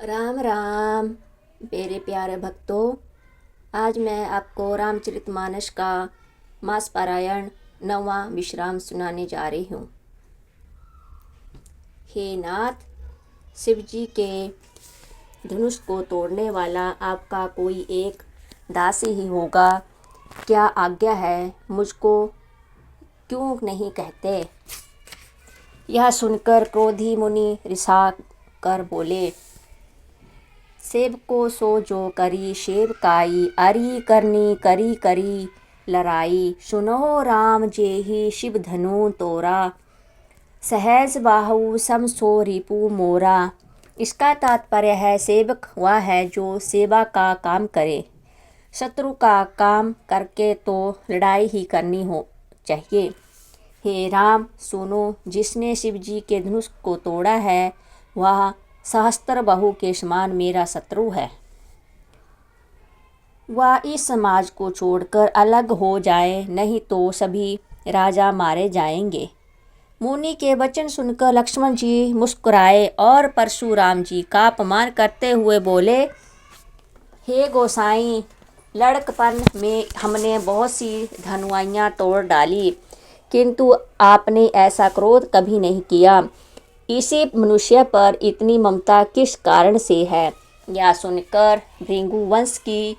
राम राम मेरे प्यारे भक्तों। आज मैं आपको रामचरितमानस का मास पारायण 9वां विश्राम सुनाने जा रही हूँ। हे नाथ, शिव जी के धनुष को तोड़ने वाला आपका कोई एक दासी ही होगा। क्या आज्ञा है, मुझको क्यों नहीं कहते? यह सुनकर क्रोधी मुनि रिसा कर बोले, सेब को सो जो करी सेवकाई, अरी करनी करी करी लड़ाई। सुनो राम जेहि शिव धनु तोरा, सहज बाहु सम सो रिपु मोरा। इसका तात्पर्य है, सेवक वह है जो सेवा का काम करे। शत्रु का काम करके तो लड़ाई ही करनी हो चाहिए। हे राम सुनो, जिसने शिव जी के धनुष को तोड़ा है वह सहस्त्र बाहु के समान मेरा शत्रु है। वह इस समाज को छोड़कर अलग हो जाए, नहीं तो सभी राजा मारे जाएंगे। मुनि के वचन सुनकर लक्ष्मण जी मुस्कुराए और परशुराम जी का अपमान करते हुए बोले, हे गोसाई, लड़कपन में हमने बहुत सी धनुआइयाँ तोड़ डाली, किंतु आपने ऐसा क्रोध कभी नहीं किया। इसी मनुष्य पर इतनी ममता किस कारण से है? यह सुनकर भृगु वंश की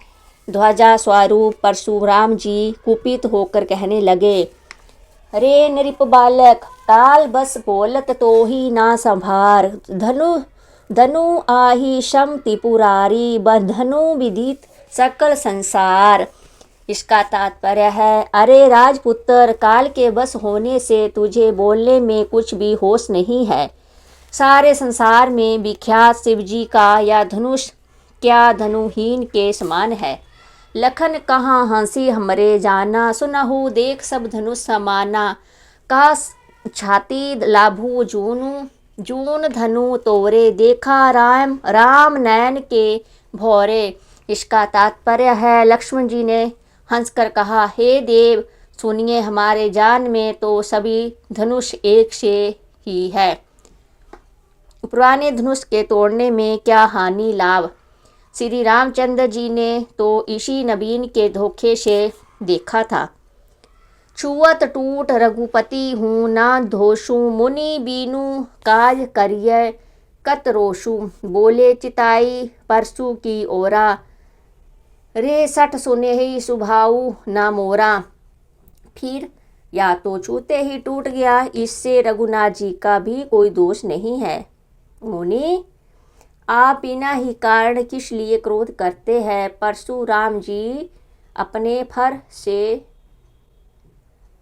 ध्वजा स्वरूप परशुराम जी कुपित होकर कहने लगे, रे नृप बालक, ताल बस बोलत तो ही ना संभार। धनु धनु आही शम त्रिपुरारी, बंधनु विदित सकल संसार। इसका तात्पर्य है, अरे राजपुत्र, काल के बस होने से तुझे बोलने में कुछ भी होश नहीं है। सारे संसार में विख्यात शिवजी का यह धनुष क्या धनुहीन के समान है। लखन कहाँ हंसी हमरे जाना, सुनहु देख सब धनुष समाना। का छाती लाभू जून धनु तोरे, देखा राम राम नयन के भौरे। इसका तात्पर्य है, लक्ष्मण जी ने हंसकर कहा, हे देव सुनिए, हमारे जान में तो सभी धनुष एक से ही है। पुराने धनुष के तोड़ने में क्या हानि लाभ? श्री रामचंद्र जी ने तो इसी नवीन के धोखे से देखा था। छुअत टूट रघुपति हूँ, ना धोषु मुनि बीनु काज करिय कत रोषु। बोले चिताई परसु की ओरा, रे सठ सुने ही सुभाऊ ना मोरा। फिर या तो छूते ही टूट गया, इससे रघुनाथ जी का भी कोई दोष नहीं है। मुनि, आप बिना ही कारण किस लिए क्रोध करते हैं? परशुराम जी अपने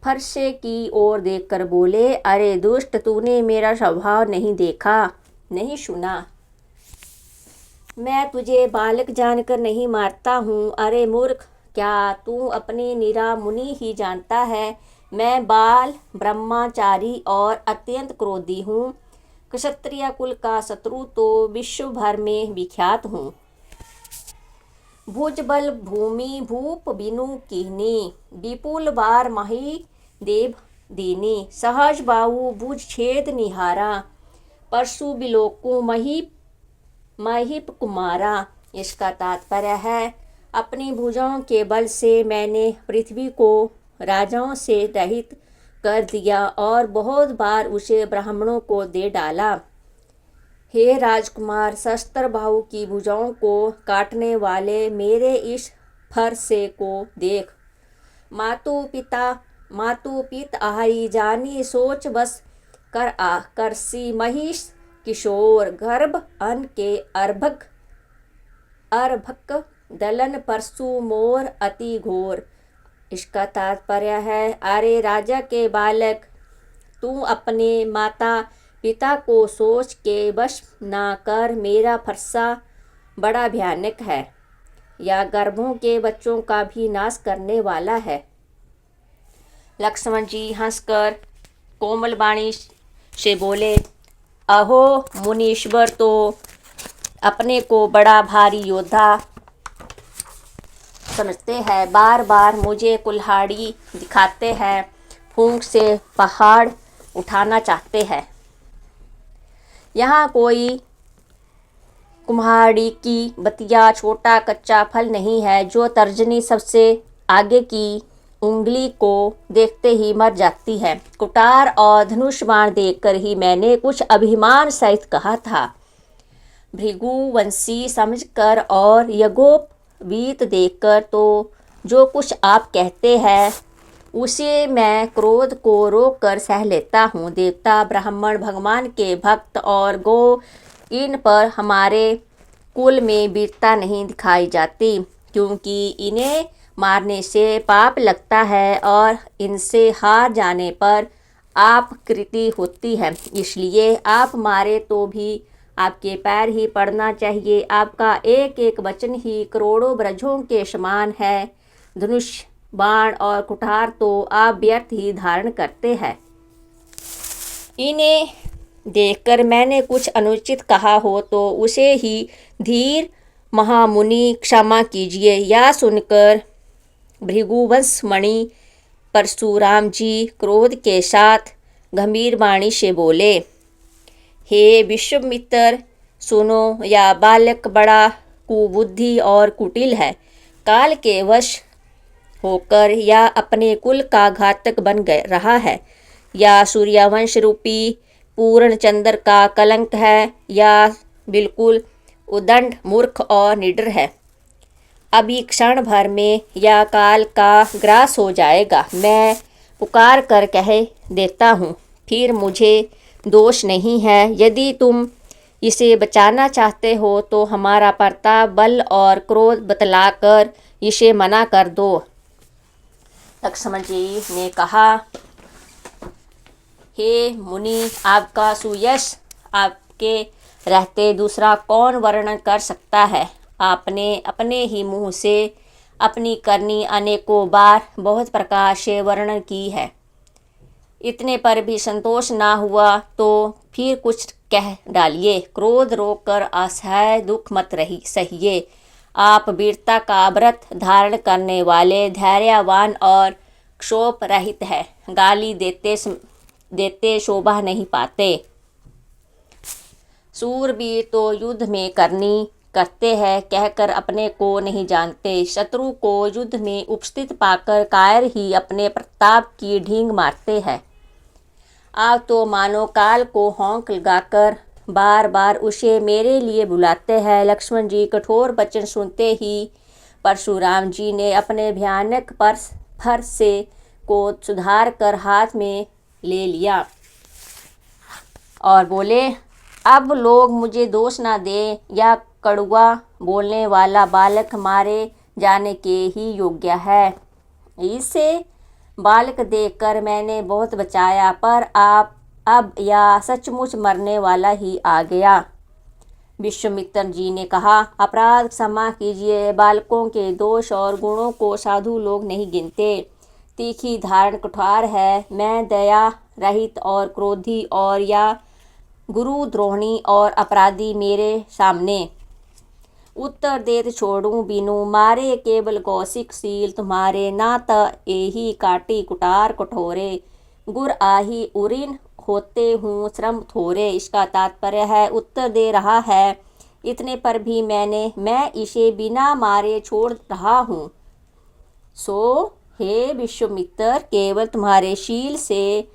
फरसे की ओर देखकर बोले, अरे दुष्ट, तूने मेरा स्वभाव नहीं देखा, नहीं सुना। मैं तुझे बालक जानकर नहीं मारता हूँ। अरे मूर्ख, क्या तू अपने निरा मुनि ही जानता है? मैं बाल ब्रह्मचारी और अत्यंत क्रोधी हूँ। क्षत्रिय कुल का शत्रु तो विश्व भर में विख्यात हूँ। भुजबल भूमि भूप बिनु कीनी, विपुल बार मही देव दीनी। सहज बाहु भुज छेद निहारा, परशु बिलोकु महिप कुमारा। इसका तात्पर्य है, अपनी भुजाओं के बल से मैंने पृथ्वी को राजाओं से रहित कर दिया और बहुत बार उसे ब्राह्मणों को दे डाला। हे राजकुमार, शस्त्र बाहु की भुजाओं को काटने वाले मेरे इस फरसे को देख। मातु पित आहाई जानी, सोच बस करसी महिष किशोर। गर्भ अन के अर्भक दलन परसु मोर अति घोर। इसका तात्पर्य है, अरे राजा के बालक, तू अपने माता पिता को सोच के वश ना कर। मेरा फरसा बड़ा भयानक है, या गर्भों के बच्चों का भी नाश करने वाला है। लक्ष्मण जी हंसकर कोमल वाणी से बोले, अहो मुनीश्वर, तो अपने को बड़ा भारी योद्धा समझते हैं, बार बार मुझे कुल्हाड़ी दिखाते हैं, फूंक से पहाड़ उठाना चाहते हैं। यहाँ कुम्हाड़ी की बतिया छोटा कच्चा फल नहीं है जो तर्जनी सबसे आगे की उंगली को देखते ही मर जाती है। कुठार और धनुष बाण देखकर ही मैंने कुछ अभिमान सहित कहा था। भृगुवंशी समझकर और यज्ञोपवीत देखकर तो जो कुछ आप कहते हैं उसे मैं क्रोध को रोक कर सह लेता हूँ। देवता ब्राह्मण भगवान के भक्त और गो इन पर हमारे कुल में वीरता नहीं दिखाई जाती, क्योंकि इन्हें मारने से पाप लगता है और इनसे हार जाने पर आप कृति होती है। इसलिए आप मारे तो भी आपके पैर ही पड़ना चाहिए। आपका एक एक वचन ही करोड़ों ब्रजों के समान है। धनुष बाण और कुठार तो आप व्यर्थ ही धारण करते हैं। इन्हें देखकर मैंने कुछ अनुचित कहा हो तो उसे ही धीर महामुनि क्षमा कीजिए। यह सुनकर भृगुवंश मणि परशुराम जी क्रोध के साथ गंभीर वाणी से बोले, हे विश्वामित्र, सुनो, यह बालक बड़ा कुबुद्धि और कुटिल है। काल के वश होकर यह अपने कुल का घातक बन रहा है। यह सूर्यवंश रूपी पूर्ण चंद्र का कलंक है। यह बिल्कुल उदंड, मूर्ख और निडर है। अभी क्षण भर में यह काल का ग्रास हो जाएगा। मैं पुकार कर कह देता हूँ, फिर मुझे दोष नहीं है। यदि तुम इसे बचाना चाहते हो तो हमारा प्रताप, बल और क्रोध बतलाकर इसे मना कर दो। लक्ष्मण जी ने कहा, हे मुनि, आपका सुयश आपके रहते दूसरा कौन वर्णन कर सकता है। आपने अपने ही मुँह से अपनी करनी अनेकों बार बहुत प्रकार से वर्णन की है। इतने पर भी संतोष ना हुआ तो फिर कुछ कह डालिए। क्रोध रोककर असह्य दुख मत रही सहिए। आप वीरता का व्रत धारण करने वाले, धैर्यवान और क्षोभ रहित है। गाली देते शोभा नहीं पाते। सूरवीर तो युद्ध में करनी करते हैं कहकर अपने को नहीं जानते। शत्रु को युद्ध में उपस्थित पाकर कायर ही अपने प्रताप की ढींग मारते हैं। आप तो मानो काल को होंक लगाकर बार बार उसे मेरे लिए बुलाते हैं। लक्ष्मण जी कठोर वचन सुनते ही परशुराम जी ने अपने भयानक फर से को सुधार कर हाथ में ले लिया और बोले, अब लोग मुझे दोष ना दें। यह कड़वा बोलने वाला बालक मारे जाने के ही योग्य है। इसे बालक देखकर मैंने बहुत बचाया, पर आप अब यह सचमुच मरने वाला ही आ गया। विश्वामित्र जी ने कहा, अपराध क्षमा कीजिए। बालकों के दोष और गुणों को साधु लोग नहीं गिनते। तीखी धारण कुठार है। मैं दया रहित और क्रोधी और या गुरु द्रोणी और अपराधी मेरे सामने उत्तर देत छोड़ूं बिनु मारे। केवल कौशिक शील तुम्हारे, ना त एही काटी कुटार कठोरे। गुर आही उरिन होते हूँ श्रम थोरे। इसका तात्पर्य है, उत्तर दे रहा है, इतने पर भी मैं इसे बिना मारे छोड़ रहा हूँ। सो हे विश्वामित्र, केवल तुम्हारे शील से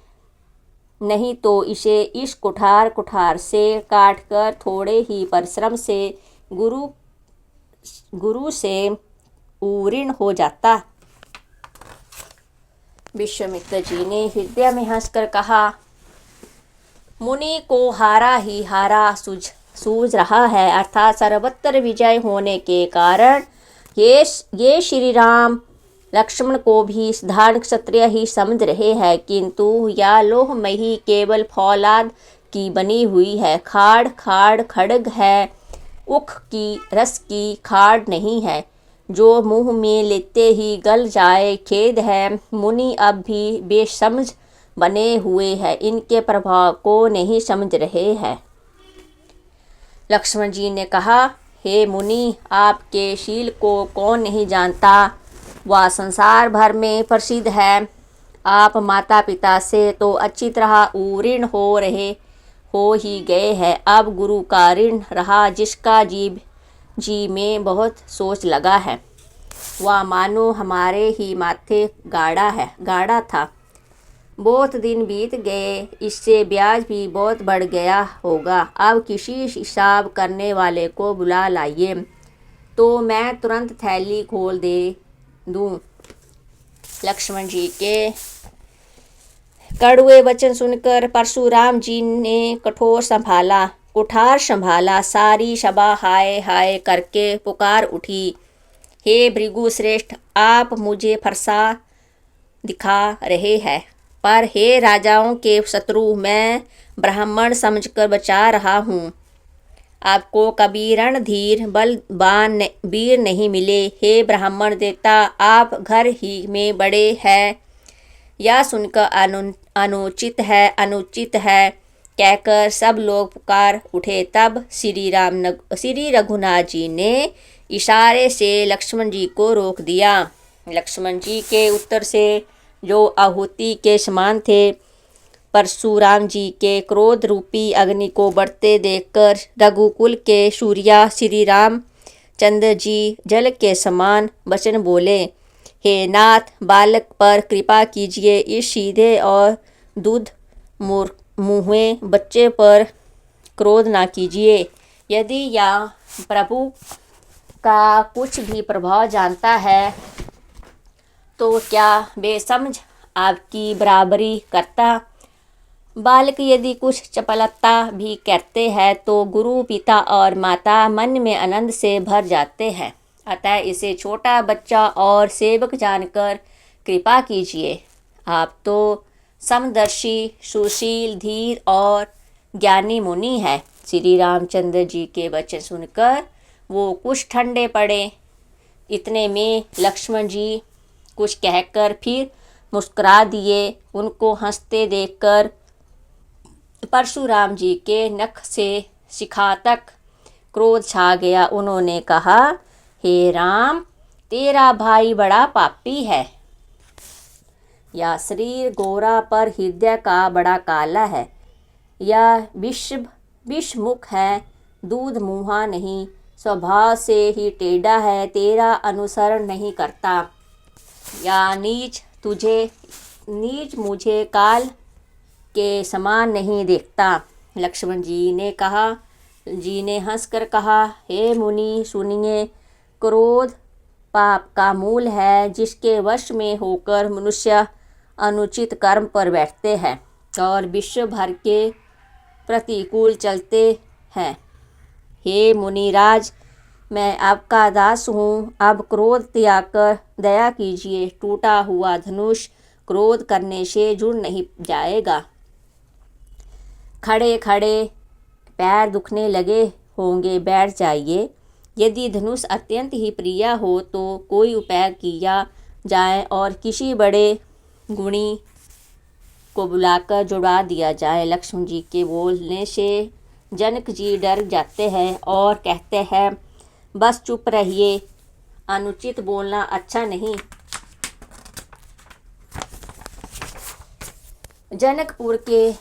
नहीं तो इसे इस कुठार से काटकर थोड़े ही परिश्रम से गुरु से उऋण हो जाता। विश्वामित्र जी ने हृदय में हंसकर कहा, मुनि को हारा ही हारा सूझ रहा है, अर्थात सर्वत्र विजय होने के कारण ये श्री राम लक्ष्मण को भी साधारण क्षत्रिय ही समझ रहे हैं, किंतु यह लोहमयी केवल फौलाद की बनी हुई है। खाड़ खड्ग है, उख की रस की खाड़ नहीं है जो मुंह में लेते ही गल जाए। खेद है, मुनि अब भी बेसमझ बने हुए हैं, इनके प्रभाव को नहीं समझ रहे हैं। लक्ष्मण जी ने कहा, हे मुनि, आपके शील को कौन नहीं जानता, वह संसार भर में प्रसिद्ध है। आप माता पिता से तो अच्छी तरह उऋण हो ही गए हैं। अब गुरु का ऋण रहा जिसका जी में बहुत सोच लगा है, वह मानो हमारे ही माथे गाड़ा था। बहुत दिन बीत गए, इससे ब्याज भी बहुत बढ़ गया होगा। अब किसी हिसाब करने वाले को बुला लाइए तो मैं तुरंत थैली खोल दे दूं। लक्ष्मण जी के कड़वे वचन सुनकर परशुराम जी ने कुठार संभाला। सारी सभा हाय हाय करके पुकार उठी, हे भृगु श्रेष्ठ, आप मुझे फरसा दिखा रहे हैं, पर हे राजाओं के शत्रु, मैं ब्राह्मण समझकर बचा रहा हूँ। आपको कभी रणधीर बलवान वीर नहीं मिले। हे ब्राह्मण देवता, आप घर ही में बड़े हैं, यह सुनकर अनुचित है कहकर सब लोग पुकार उठे। तब श्री रघुनाथ जी ने इशारे से लक्ष्मण जी को रोक दिया। लक्ष्मण जी के उत्तर से जो आहुति के समान थे, परशुराम जी के क्रोध रूपी अग्नि को बढ़ते देखकर रघुकुल के सूर्या श्री रामचंद्र जी जल के समान वचन बोले, हे नाथ, बालक पर कृपा कीजिए। इस सीधे और दूध मुँहे बच्चे पर क्रोध ना कीजिए। यदि यह प्रभु का कुछ भी प्रभाव जानता है तो क्या बेसमझ आपकी बराबरी करता। बालक यदि कुछ चपलता भी करते हैं तो गुरु, पिता और माता मन में आनंद से भर जाते हैं। अतः इसे छोटा बच्चा और सेवक जानकर कृपा कीजिए। आप तो समदर्शी, सुशील, धीर और ज्ञानी मुनि हैं। श्री रामचंद्र जी के वचन सुनकर वो कुछ ठंडे पड़े। इतने में लक्ष्मण जी कुछ कहकर फिर मुस्कुरा दिए। उनको हंसते देखकर परशुराम जी के नख से शिखा तक क्रोध छा गया। उन्होंने कहा, हे राम, तेरा भाई बड़ा पापी है। यह शरीर गोरा पर हृदय का बड़ा काला है। यह विषमुख है, दूध मुँहा नहीं, स्वभाव से ही टेढ़ा है, तेरा अनुसरण नहीं करता। या नीच मुझे काल के समान नहीं देखता। लक्ष्मण जी ने हंसकर कहा, हे मुनि सुनिए, क्रोध पाप का मूल है, जिसके वश में होकर मनुष्य अनुचित कर्म पर बैठते हैं और विश्व भर के प्रतिकूल चलते हैं। हे मुनिराज, मैं आपका दास हूँ, अब क्रोध त्याग कर दया कीजिए। टूटा हुआ धनुष क्रोध करने से जुड़ नहीं जाएगा। खड़े खड़े पैर दुखने लगे होंगे, बैठ जाइए। यदि धनुष अत्यंत ही प्रिय हो तो कोई उपाय किया जाए और किसी बड़े गुणी को बुलाकर जुड़ा दिया जाए। लक्ष्मण जी के बोलने से जनक जी डर जाते हैं और कहते हैं, बस चुप रहिए, अनुचित बोलना अच्छा नहीं। जनकपुर के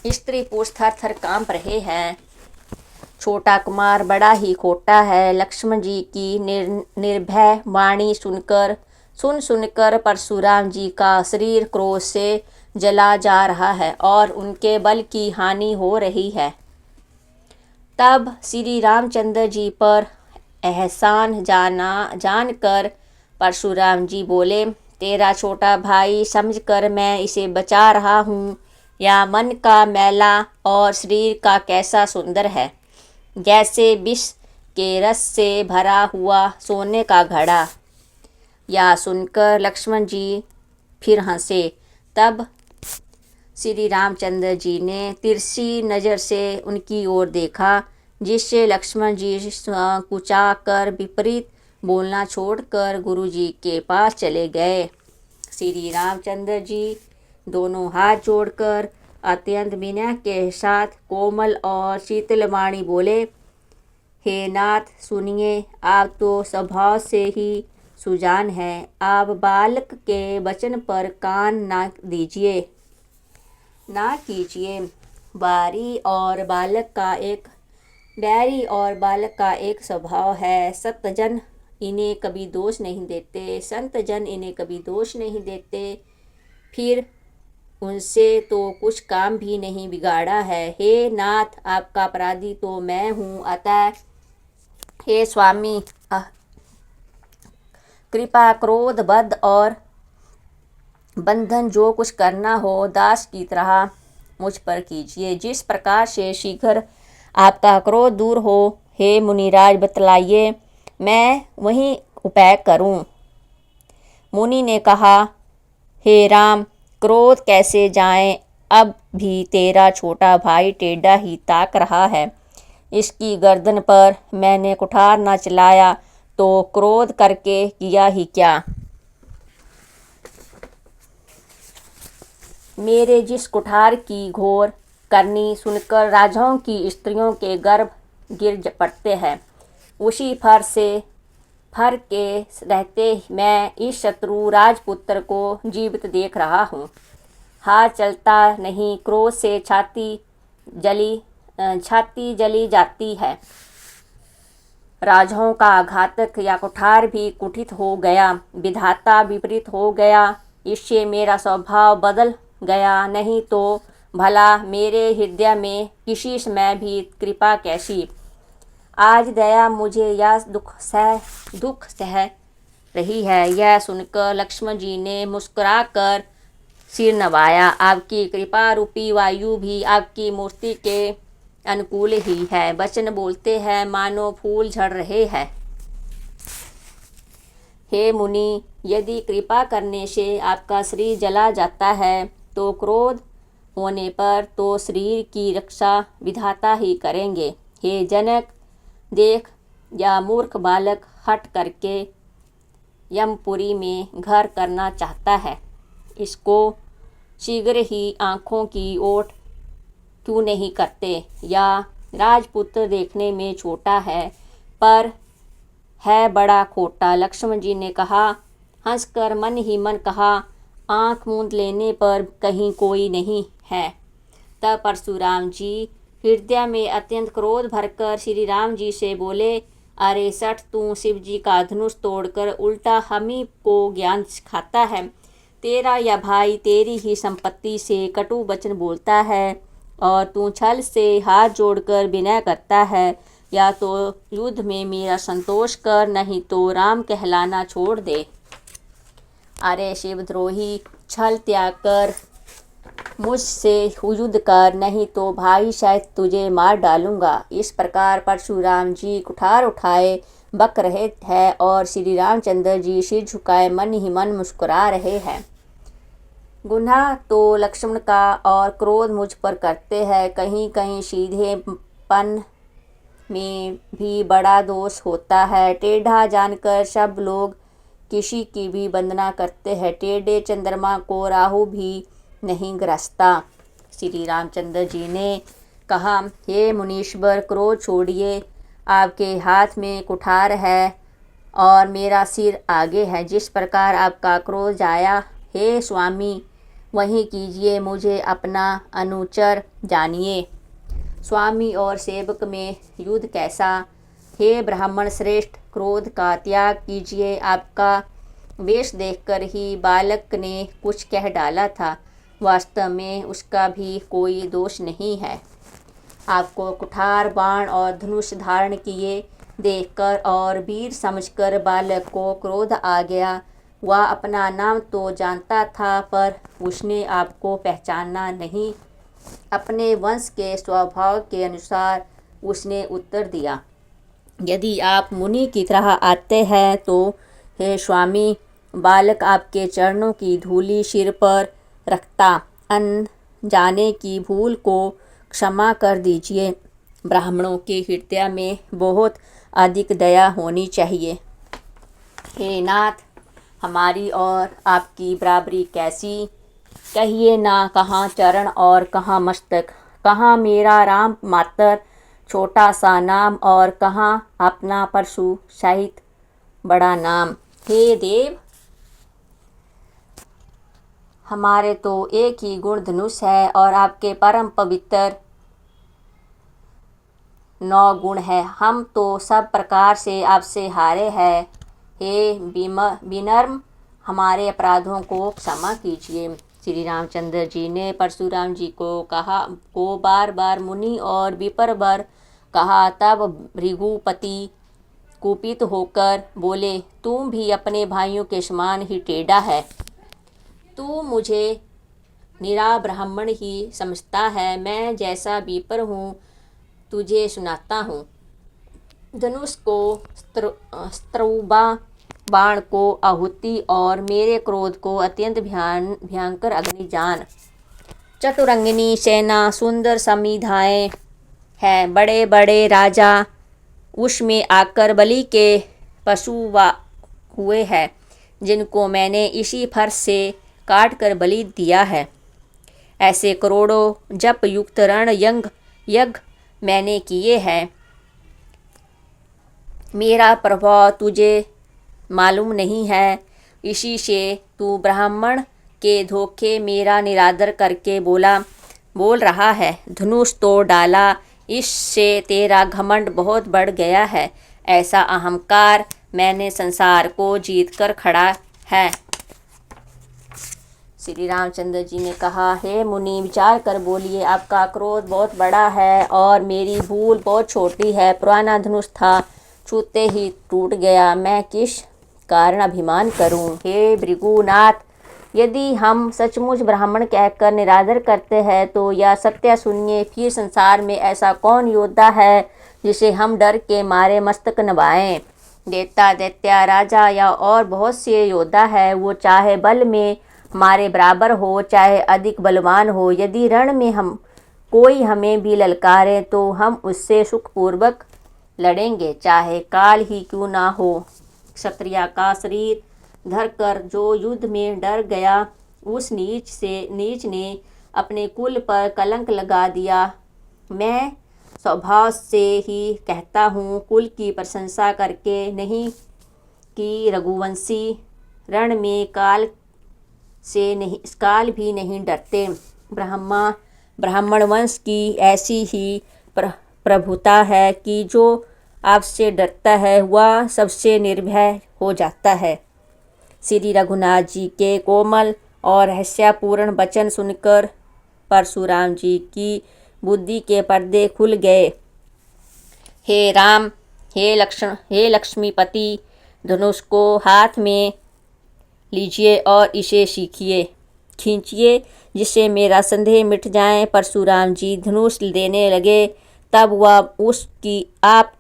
स्त्री पुरुष थर थर कांप रहे हैं। छोटा कुमार बड़ा ही खोटा है। लक्ष्मण जी की निर्भय वाणी सुनकर परशुराम जी का शरीर क्रोध से जला जा रहा है और उनके बल की हानि हो रही है। तब श्री रामचंद्र जी पर एहसान जानकर परशुराम जी बोले, तेरा छोटा भाई समझकर मैं इसे बचा रहा हूँ। या मन का मैला और शरीर का कैसा सुंदर है, जैसे विष के रस से भरा हुआ सोने का घड़ा। यह सुनकर लक्ष्मण जी फिर हंसे। तब श्री रामचंद्र जी ने तिरछी नज़र से उनकी ओर देखा, जिससे लक्ष्मण जी कुचा कर विपरीत बोलना छोड़कर गुरु जी के पास चले गए। श्री रामचंद्र जी दोनों हाथ जोड़कर अत्यंत विनय के साथ कोमल और शीतल वाणी बोले, हे नाथ सुनिए, आप तो स्वभाव से ही सुजान हैं। आप बालक के वचन पर कान ना कीजिए। बैरी और बालक का एक स्वभाव है। संत जन इन्हें कभी दोष नहीं देते। फिर उनसे तो कुछ काम भी नहीं बिगाड़ा है। हे नाथ, आपका अपराधी तो मैं हूँ, अतः हे स्वामी, कृपा क्रोध बद और बंधन जो कुछ करना हो दास की तरह मुझ पर कीजिए। जिस प्रकार से शीघ्र आपका क्रोध दूर हो, हे मुनिराज बतलाइए, मैं वही उपाय करूं। मुनि ने कहा, हे राम, क्रोध कैसे जाए? अब भी तेरा छोटा भाई टेढ़ा ही ताक रहा है। इसकी गर्दन पर मैंने कुठार न चलाया तो क्रोध करके किया ही क्या? मेरे जिस कुठार की घोर करनी सुनकर राजाओं की स्त्रियों के गर्भ गिर पड़ते हैं, उसी फर के रहते मैं इस शत्रु राजपुत्र को जीवित देख रहा हूँ। हाथ चलता नहीं, क्रोध से छाती जली जाती है। राजाओं का घातक या कुठार भी कुठित हो गया, विधाता विपरीत हो गया। इससे मेरा स्वभाव बदल गया, नहीं तो भला मेरे हृदय में किसी समय भी कृपा कैसी? आज दया मुझे यह दुख सह रही है। यह सुनकर लक्ष्मण जी ने मुस्कुराकर सिर नवाया। आपकी कृपा रूपी वायु भी आपकी मूर्ति के अनुकूल ही है। वचन बोलते हैं मानो फूल झड़ रहे हैं। हे मुनि, यदि कृपा करने से आपका शरीर जला जाता है तो क्रोध होने पर तो शरीर की रक्षा विधाता ही करेंगे। हे जनक, देख, यह मूर्ख बालक हट करके यमपुरी में घर करना चाहता है। इसको शीघ्र ही आँखों की ओट क्यों नहीं करते? या राजपुत्र देखने में छोटा है पर है बड़ा खोटा। लक्ष्मण जी ने कहा, हंसकर मन ही मन कहा, आँख मूंद लेने पर कहीं कोई नहीं है। तब परशुराम जी हृदय में अत्यंत क्रोध भरकर श्री राम जी से बोले, अरे सठ, तू शिव जी का धनुष तोड़कर उल्टा हम ही को ज्ञान सिखाता है। तेरा यह भाई तेरी ही संपत्ति से कटु वचन बोलता है और तू छल से हाथ जोड़कर विनय करता है। या तो युद्ध में मेरा संतोष कर, नहीं तो राम कहलाना छोड़ दे। अरे शिवद्रोही, छल त्याग कर मुझसे युद्ध कर, नहीं तो भाई शायद तुझे मार डालूंगा। इस प्रकार परशुराम जी कुठार उठाए बक रहे हैं और श्री रामचंद्र जी सिर झुकाए मन ही मन मुस्कुरा रहे हैं। गुनाह तो लक्ष्मण का और क्रोध मुझ पर करते हैं। कहीं कहीं सीधेपन में भी बड़ा दोष होता है। टेढ़ा जानकर सब लोग किसी की भी वंदना करते हैं। टेढ़े चंद्रमा को राहु भी नहीं ग्रसता। श्री रामचंद्र जी ने कहा, हे मुनीश्वर, क्रोध छोड़िए। आपके हाथ में कुठार है और मेरा सिर आगे है। जिस प्रकार आपका क्रोध जाया, हे स्वामी, वही कीजिए। मुझे अपना अनुचर जानिए। स्वामी और सेवक में युद्ध कैसा? हे ब्राह्मण श्रेष्ठ, क्रोध का त्याग कीजिए। आपका वेश देखकर ही बालक ने कुछ कह डाला था, वास्तव में उसका भी कोई दोष नहीं है। आपको कुठार, बाण और धनुष धारण किए देखकर और वीर समझकर बालक को क्रोध आ गया। वह अपना नाम तो जानता था पर उसने आपको पहचाना नहीं। अपने वंश के स्वभाव के अनुसार उसने उत्तर दिया, यदि आप मुनि की तरह आते हैं तो हे स्वामी, बालक आपके चरणों की धूलि सिर पर रखता। अनजाने की भूल को क्षमा कर दीजिए। ब्राह्मणों के हृदय में बहुत अधिक दया होनी चाहिए। हे नाथ, हमारी और आपकी बराबरी कैसी? कहिए ना, कहाँ चरण और कहाँ मस्तक, कहाँ मेरा राम मातर छोटा सा नाम और कहाँ अपना परशु सहित बड़ा नाम। हे देव, हमारे तो एक ही गुण धनुष है और आपके परम पवित्र 9 गुण है। हम तो सब प्रकार से आपसे हारे हैं। हे विनम्र, हमारे अपराधों को क्षमा कीजिए। श्री रामचंद्र जी ने परशुराम जी को बार बार मुनि और विप्रवर कहा। तब भृगुपति कुपित होकर बोले, तुम भी अपने भाइयों के समान ही टेढ़ा है। तू मुझे निरा ब्राह्मण ही समझता है। मैं जैसा विप्र हूँ तुझे सुनाता हूँ। धनुष को स्त्रुबा, बाण को आहुति और मेरे क्रोध को अत्यंत भयंकर अग्नि जान। चतुरंगिनी सेना, सुंदर समिधाएं हैं। बड़े बड़े राजा उसमें आकर बलि के पशु हुए हैं, जिनको मैंने इसी फर्श से काट कर बलि दिया है। ऐसे करोड़ों जप युक्त रण यज्ञ मैंने किए हैं। मेरा प्रभाव तुझे मालूम नहीं है। इसी से तू ब्राह्मण के धोखे मेरा निरादर करके बोल रहा है। धनुष तोड़ डाला, इससे तेरा घमंड बहुत बढ़ गया है। ऐसा अहंकार मैंने संसार को जीत कर खड़ा है। श्री रामचंद्र जी ने कहा, हे मुनि, विचार कर बोलिए। आपका क्रोध बहुत बड़ा है और मेरी भूल बहुत छोटी है। पुराना धनुष था, छूते ही टूट गया। मैं किस कारण अभिमान करूं? हे भृगुनाथ, यदि हम सचमुच ब्राह्मण कहकर निरादर करते हैं तो यह सत्य सुनिए। फिर संसार में ऐसा कौन योद्धा है जिसे हम डर के मारे मस्तक नवाएं? देवता, दैत्य, राजा या और बहुत से योद्धा है। वो चाहे बल में हमारे बराबर हो, चाहे अधिक बलवान हो। यदि रण में कोई हमें भी ललकारे तो हम उससे सुखपूर्वक लड़ेंगे, चाहे काल ही क्यों ना हो। क्षत्रिय का शरीर धरकर जो युद्ध में डर गया, उस नीच ने अपने कुल पर कलंक लगा दिया। मैं स्वभाव से ही कहता हूँ, कुल की प्रशंसा करके नहीं, कि रघुवंशी रण में काल भी नहीं डरते। ब्राह्मण वंश की ऐसी ही प्रभुता है कि जो आपसे डरता है वह सबसे निर्भय हो जाता है। श्री रघुनाथ जी के कोमल और रहस्यपूर्ण वचन सुनकर परशुराम जी की बुद्धि के पर्दे खुल गए। हे राम, हे लक्ष्मीपति, धनुष को हाथ में लीजिए और इसे खींचिए, जिससे मेरा संदेह मिट जाए। परशुराम जी धनुष देने लगे, तब वह उसकी आप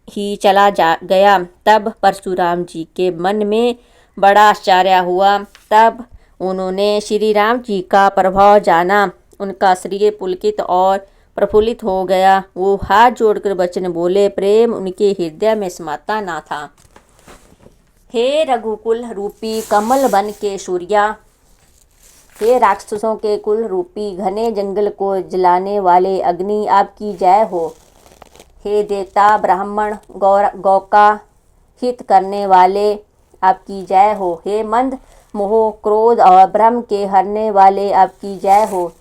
ही चला गया। तब परशुराम जी के मन में बड़ा आश्चर्य हुआ। तब उन्होंने श्री राम जी का प्रभाव जाना। उनका शरीर पुलकित और प्रफुल्लित हो गया। वो हाथ जोड़कर वचन बोले, प्रेम उनके हृदय में समाता ना था। हे रघुकुल रूपी कमल वन के सूर्या, हे राक्षसों के कुल रूपी घने जंगल को जलाने वाले अग्नि, आपकी जय हो। हे देवता, ब्राह्मण, गौ का हित करने वाले, आपकी जय हो। हे मंद, मोह, क्रोध और भ्रम के हरने वाले, आपकी जय हो।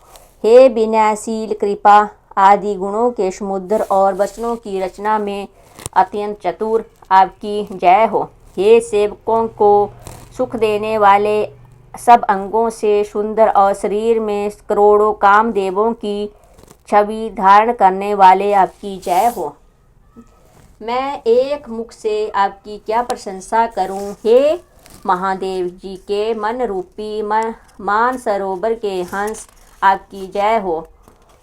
हे विनयशील, कृपा आदि गुणों के समुद्र और वचनों की रचना में अत्यंत चतुर, आपकी जय हो। हे सेवकों को सुख देने वाले, सब अंगों से सुंदर और शरीर में करोड़ों कामदेवों की छवि धारण करने वाले, आपकी जय हो। मैं एक मुख से आपकी क्या प्रशंसा करूं। हे महादेव जी के मन रूपी मान सरोवर के हंस, आपकी जय हो।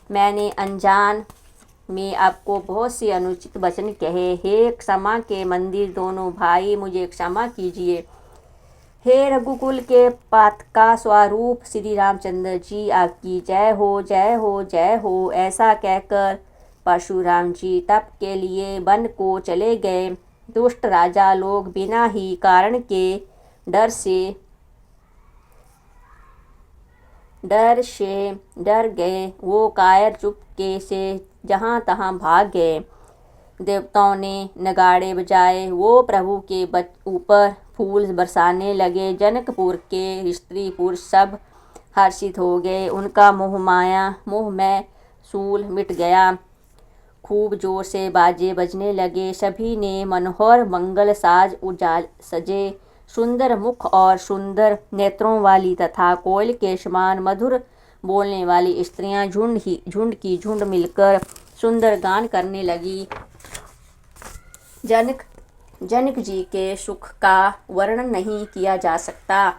मैंने अनजान में आपको बहुत से अनुचित वचन कहे। हे क्षमा के मंदिर दोनों भाई, मुझे क्षमा कीजिए। हे रघुकुल के पातका स्वरूप श्री रामचंद्र जी, आपकी जय हो, जय हो, जय हो। ऐसा कहकर परशुराम जी तप के लिए वन को चले गए। दुष्ट राजा लोग बिना ही कारण के डर गए। वो कायर चुपके से जहाँ तहाँ भाग गए। देवताओं ने नगाड़े बजाए, वो प्रभु के ऊपर फूल बरसाने लगे। जनकपुर के स्त्री पुरुष सब हर्षित हो गए। उनका मोह में शूल मिट गया। खूब जोर से बाजे बजने लगे। सभी ने मनोहर मंगल साज सजे सुंदर मुख और सुंदर नेत्रों वाली तथा कोयल के समान मधुर बोलने वाली स्त्रियां झुंड की झुंड मिलकर सुंदर गान करने लगी। जनक जी के सुख का वर्णन नहीं किया जा सकता।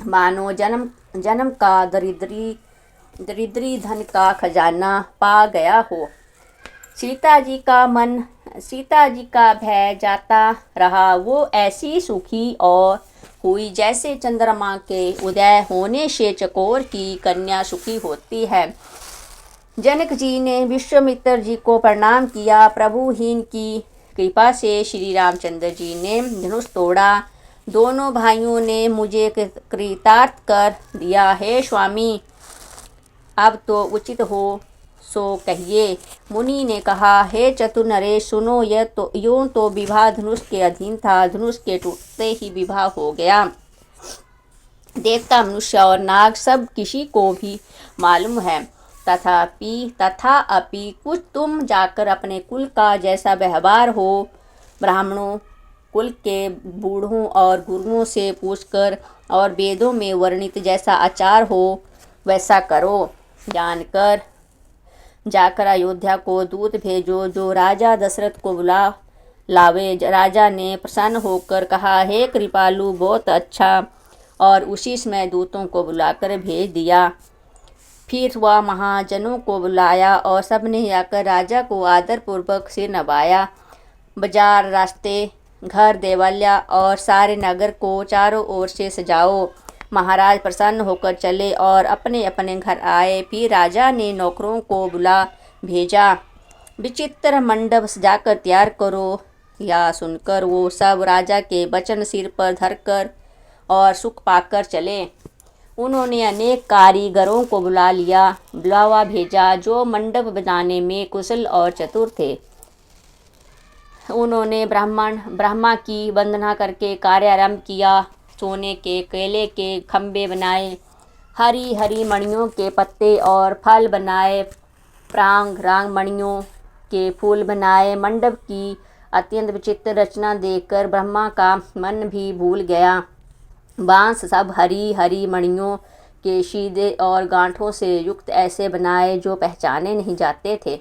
मानो जन्म का दरिद्री धन का खजाना पा गया हो। सीता जी का भय जाता रहा। वो ऐसी सुखी और हुई जैसे चंद्रमा के उदय होने से चकोर की कन्या सुखी होती है। जनक जी ने विश्वामित्र जी को प्रणाम किया। प्रभुहीन की कृपा से श्री रामचंद्र जी ने धनुष तोड़ा। दोनों भाइयों ने मुझे कृतार्थ कर दिया। हे स्वामी, अब तो उचित हो सो कहिए। मुनि ने कहा, हे चतुर नरेश, सुनो, यूं तो विवाह धनुष के अधीन था। धनुष के टूटते ही विवाह हो गया। देवता, मनुष्य और नाग सब किसी को भी मालूम है। तथापि कुछ तुम जाकर अपने कुल का जैसा व्यवहार हो, ब्राह्मणों कुल के बूढ़ों और गुरुओं से पूछकर और वेदों में वर्णित जैसा आचार हो वैसा करो। जाकर अयोध्या को दूत भेजो जो राजा दशरथ को बुला लावे। राजा ने प्रसन्न होकर कहा, हे कृपालु, बहुत अच्छा, और उसी समय दूतों को बुलाकर भेज दिया। फिर वह महाजनों को बुलाया और सबने आकर राजा को आदर पूर्वक सिर नवाया। बाजार, रास्ते, घर, देवालय और सारे नगर को चारों ओर से सजाओ। महाराज प्रसन्न होकर चले और अपने अपने घर आए। फिर राजा ने नौकरों को बुला भेजा, विचित्र मंडप सजाकर तैयार करो। या सुनकर वो सब राजा के वचन सिर पर धरकर और सुख पाकर चले। उन्होंने अनेक कारीगरों को बुलावा भेजा जो मंडप बनाने में कुशल और चतुर थे। उन्होंने ब्रह्मा की वंदना करके कार्य आरंभ किया। सोने के केले के खंबे बनाए, हरी हरी मणियों के पत्ते और फल बनाए, रांग मणियों के फूल बनाए। मंडप की अत्यंत विचित्र रचना देखकर ब्रह्मा का मन भी भूल गया। बांस सब हरी हरी मणियों के सीधे और गांठों से युक्त ऐसे बनाए जो पहचाने नहीं जाते थे।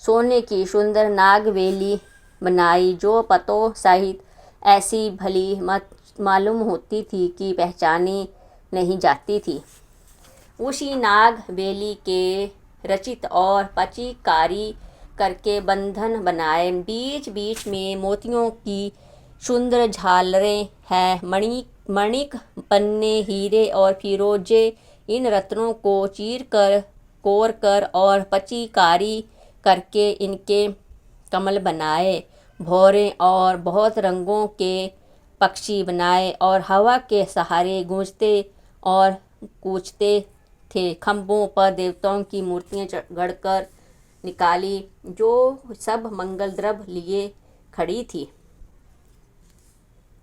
सोने की सुंदर नागवेली बनाई जो पतों सहित ऐसी भली मालूम होती थी कि पहचानी नहीं जाती थी। उसी नागवेली के रचित और पचिकारी करके बंधन बनाए। बीच बीच में मोतियों की सुंदर झालरें हैं। मणिक, पन्ने, हीरे और फिरोजे इन रत्नों को कोर कर और पचिकारी करके इनके कमल बनाए। भौरे और बहुत रंगों के पक्षी बनाए और हवा के सहारे गूंजते और कूचते थे। खंभों पर देवताओं की मूर्तियां गढ़कर निकाली जो सब मंगल द्रव्य लिए खड़ी थी।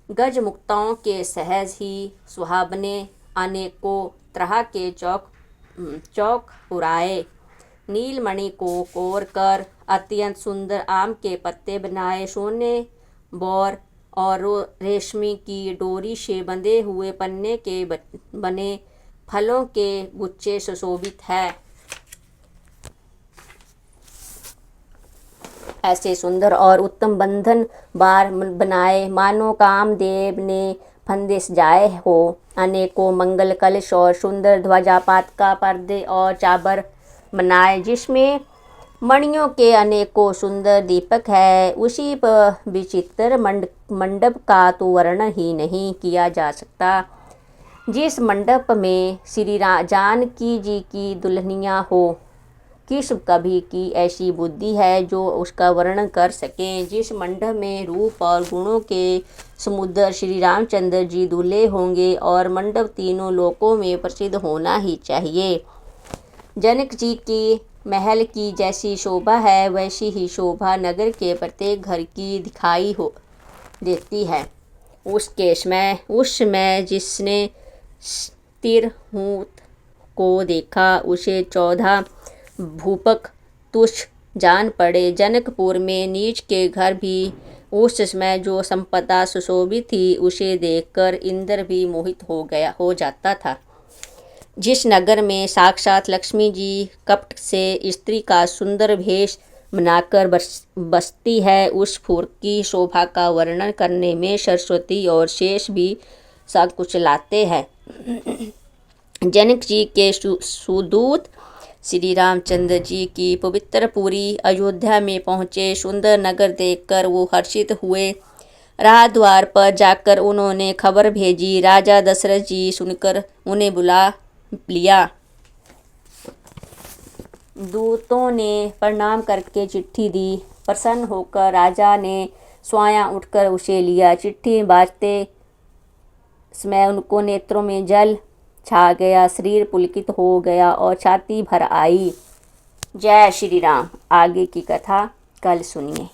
गजमुक्ताओं के सहज ही सुहावने अनेकों तरह के चौक पुराए। नीलमणि को कोर कर अत्यंत सुंदर आम के पत्ते बनाए। सोने, बोर और रेशमी की डोरी से बंधे हुए पन्ने के बने फलों के गुच्छे सुशोभित है। ऐसे सुंदर और उत्तम बंधन बार बनाए मानो कामदेव ने फंदे सजाए हो। अनेकों मंगल कलश और सुंदर ध्वजा, पातका, पर्दे और चाबर बनाए जिसमें मणियों के अनेकों सुंदर दीपक है। उसी विचित्र मंडप का तो वर्णन ही नहीं किया जा सकता। जिस मंडप में श्री जानकी जी की दुल्हनियाँ हो, किस कभी की ऐसी बुद्धि है जो उसका वर्णन कर सकें। जिस मंडप में रूप और गुणों के समुद्र श्री रामचंद्र जी दूल्हे होंगे और मंडप तीनों लोकों में प्रसिद्ध होना ही चाहिए। जनक जी की महल की जैसी शोभा है वैसी ही शोभा नगर के प्रत्येक घर की दिखाई देती है। उस समय जिसने तिरहुत को देखा, उसे 14 भूपक तुच्छ जान पड़े। जनकपुर में नीच के घर भी उस समय जो संपदा सुशोभित थी, उसे देखकर इंद्र भी मोहित हो जाता था। जिस नगर में साक्षात लक्ष्मी जी कपट से स्त्री का सुंदर भेष बनाकर बसती है, उस पुर की शोभा का वर्णन करने में सरस्वती और शेष भी संकुचलाते हैं। जनक जी के सुदूत श्री रामचंद्र जी की पवित्र पुरी अयोध्या में पहुँचे। सुंदर नगर देखकर वो हर्षित हुए। राह द्वार पर जाकर उन्होंने खबर भेजी। राजा दशरथ जी सुनकर उन्हें बुला लिया। दूतों ने प्रणाम करके चिट्ठी दी। प्रसन्न होकर राजा ने स्वयं उठकर उसे लिया। चिट्ठी बाजते समय उनको नेत्रों में जल छा गया, शरीर पुलकित हो गया और छाती भर आई। जय श्री राम। आगे की कथा कल सुनिए।